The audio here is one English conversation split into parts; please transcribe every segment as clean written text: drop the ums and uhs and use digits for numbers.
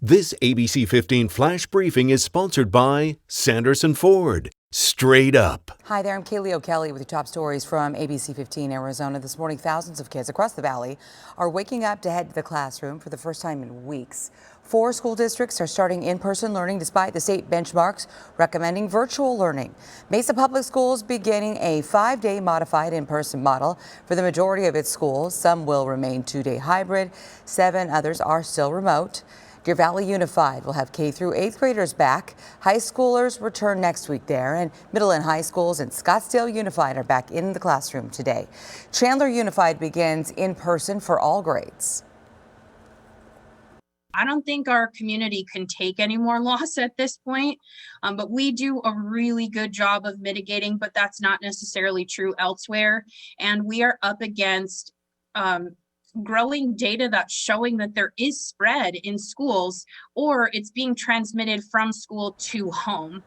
This ABC 15 Flash Briefing is sponsored by Sanderson Ford. Straight up. Hi there, I'm Kaylee O'Kelly with your top stories from ABC15 Arizona. This morning, thousands of kids across the valley are waking up to head to the classroom for the first time in weeks. 4 school districts are starting in-person learning despite the state benchmarks recommending virtual learning. Mesa Public Schools beginning a 5-day modified in-person model for the majority of its schools. Some will remain 2-day hybrid. 7 others are still remote. Deer Valley Unified will have K through 8th graders back. High schoolers return next week there, and middle and high schools in Scottsdale Unified are back in the classroom today. Chandler Unified begins in person for all grades. I don't think our community can take any more loss at this point, but we do a really good job of mitigating, but that's not necessarily true elsewhere. And we are up against growing data that's showing that there is spread in schools, or it's being transmitted from school to home.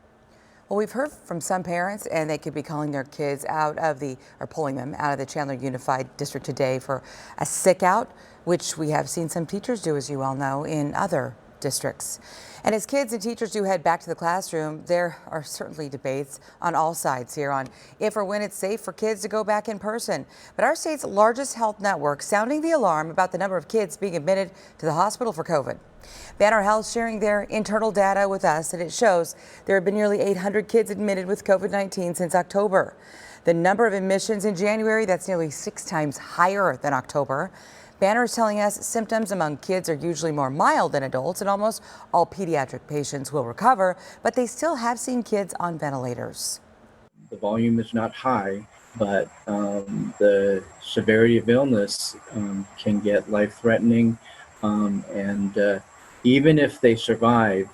Well, we've heard from some parents, and they could be calling their kids out of or pulling them out of the Chandler Unified District today for a sick out, which we have seen some teachers do, as you all know, in other districts. And as kids and teachers do head back to the classroom, there are certainly debates on all sides here on if or when it's safe for kids to go back in person. But our state's largest health network sounding the alarm about the number of kids being admitted to the hospital for COVID. Banner Health sharing their internal data with us, and it shows there have been nearly 800 kids admitted with COVID-19 since October. The number of admissions in January, that's nearly 6 times higher than October. Banner is telling us symptoms among kids are usually more mild than adults, and almost all pediatric patients will recover, but they still have seen kids on ventilators. The volume is not high, but the severity of illness can get life-threatening, and even if they survive,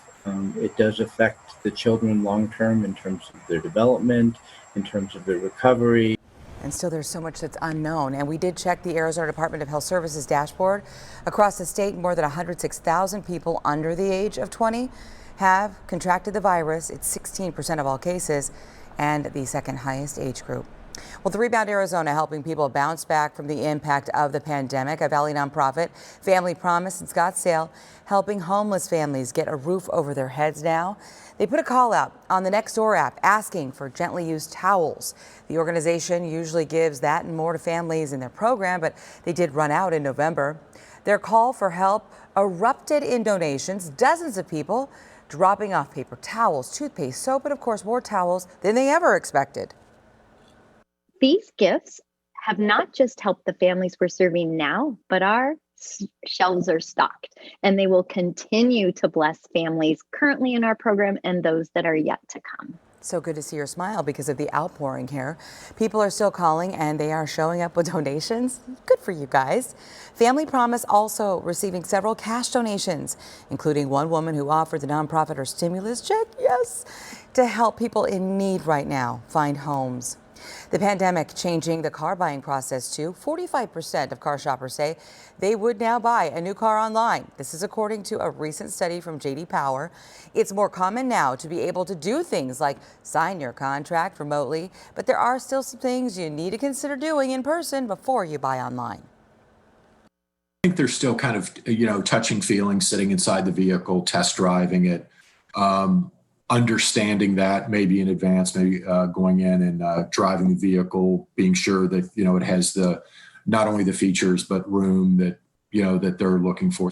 it does affect the children long-term in terms of their development, in terms of their recovery. And still there's so much that's unknown. And we did check the Arizona Department of Health Services dashboard. Across the state, more than 106,000 people under the age of 20 have contracted the virus. It's 16% of all cases and the second highest age group. Well, the Rebound Arizona helping people bounce back from the impact of the pandemic. A Valley nonprofit, Family Promise in Scottsdale, helping homeless families get a roof over their heads now. They put a call out on the Nextdoor app asking for gently used towels. The organization usually gives that and more to families in their program, but they did run out in November. Their call for help erupted in donations. Dozens of people dropping off paper towels, toothpaste, soap, and of course more towels than they ever expected. These gifts have not just helped the families we're serving now, but our shelves are stocked, and they will continue to bless families currently in our program and those that are yet to come. So good to see your smile because of the outpouring here. People are still calling and they are showing up with donations. Good for you guys. Family Promise also receiving several cash donations, including one woman who offered the nonprofit her stimulus check, yes, to help people in need right now find homes. The pandemic changing the car buying process too. 45% of car shoppers say they would now buy a new car online. This is according to a recent study from J.D. Power. It's more common now to be able to do things like sign your contract remotely, but there are still some things you need to consider doing in person before you buy online. I think there's still kind of, touching feelings sitting inside the vehicle, test driving it. Understanding that maybe in advance, maybe going in and driving the vehicle, being sure that, it has not only the features, but room that, that they're looking for.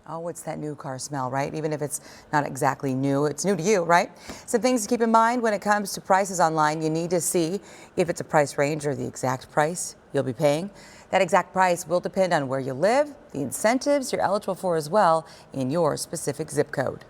Oh, it's that new car smell, right? Even if it's not exactly new, it's new to you, right? Some things to keep in mind when it comes to prices online. You need to see if it's a price range or the exact price you'll be paying. That exact price will depend on where you live, the incentives you're eligible for as well in your specific zip code.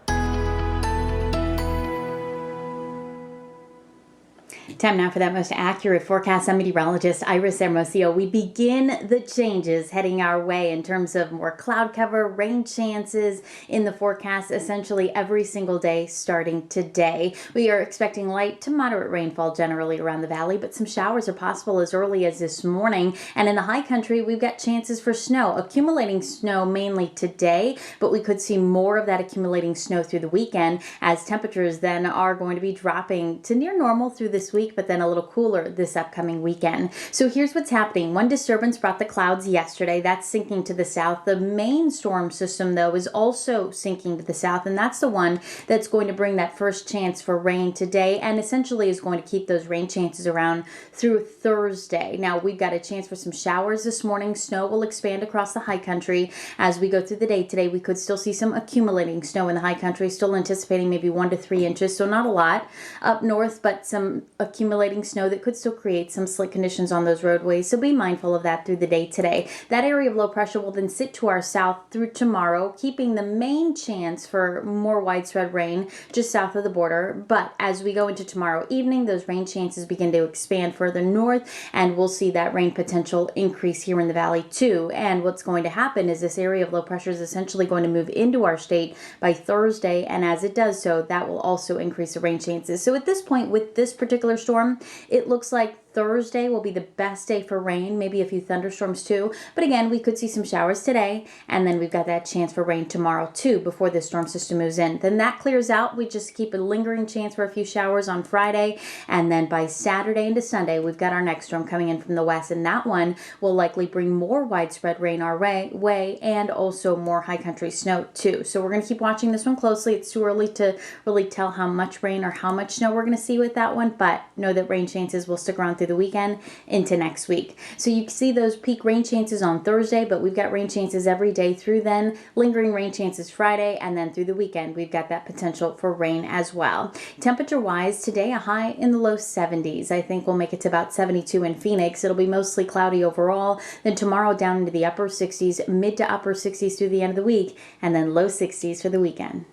Time now for that most accurate forecast. I'm meteorologist Iris Hermosillo. We begin the changes heading our way in terms of more cloud cover, rain chances in the forecast essentially every single day starting today. We are expecting light to moderate rainfall generally around the valley, but some showers are possible as early as this morning. And in the high country, we've got chances for snow, accumulating snow mainly today, but we could see more of that accumulating snow through the weekend as temperatures then are going to be dropping to near normal through this week. week, but then a little cooler this upcoming weekend. So here's what's happening. One disturbance brought the clouds yesterday. That's sinking to the south. The main storm system, though, is also sinking to the south, and that's the one that's going to bring that first chance for rain today, and essentially is going to keep those rain chances around through Thursday. Now, we've got a chance for some showers this morning. Snow will expand across the high country as we go through the day today. We could still see some accumulating snow in the high country, still anticipating maybe 1 to 3 inches, so not a lot up north, but some accumulating snow that could still create some slick conditions on those roadways, so be mindful of that through the day today. That area of low pressure will then sit to our south through tomorrow, keeping the main chance for more widespread rain just south of the border. But as we go into tomorrow evening, those rain chances begin to expand further north, and we'll see that rain potential increase here in the valley too. And what's going to happen is this area of low pressure is essentially going to move into our state by Thursday, and as it does so, that will also increase the rain chances. So at this point with this particular storm, it looks like Thursday will be the best day for rain, maybe a few thunderstorms too. But again, we could see some showers today, and then we've got that chance for rain tomorrow too before this storm system moves in. Then that clears out. We just keep a lingering chance for a few showers on Friday, and then by Saturday into Sunday, we've got our next storm coming in from the west, and that one will likely bring more widespread rain our way and also more high country snow too. So we're going to keep watching this one closely. It's too early to really tell how much rain or how much snow we're going to see with that one, but know that rain chances will stick around through the weekend into next week. So you can see those peak rain chances on Thursday, but we've got rain chances every day through then, lingering rain chances Friday, and then through the weekend we've got that potential for rain as well. Temperature wise, today a high in the low 70s. I think we'll make it to about 72 in Phoenix. It'll be mostly cloudy overall. Then tomorrow down into the upper 60s, mid to upper 60s through the end of the week, and then low 60s for the weekend.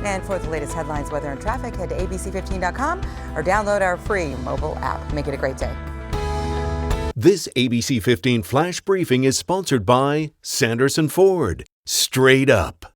And for the latest headlines, weather, and traffic, head to abc15.com or download our free mobile app. Make it a great day. This ABC 15 Flash Briefing is sponsored by Sanderson Ford. Straight up.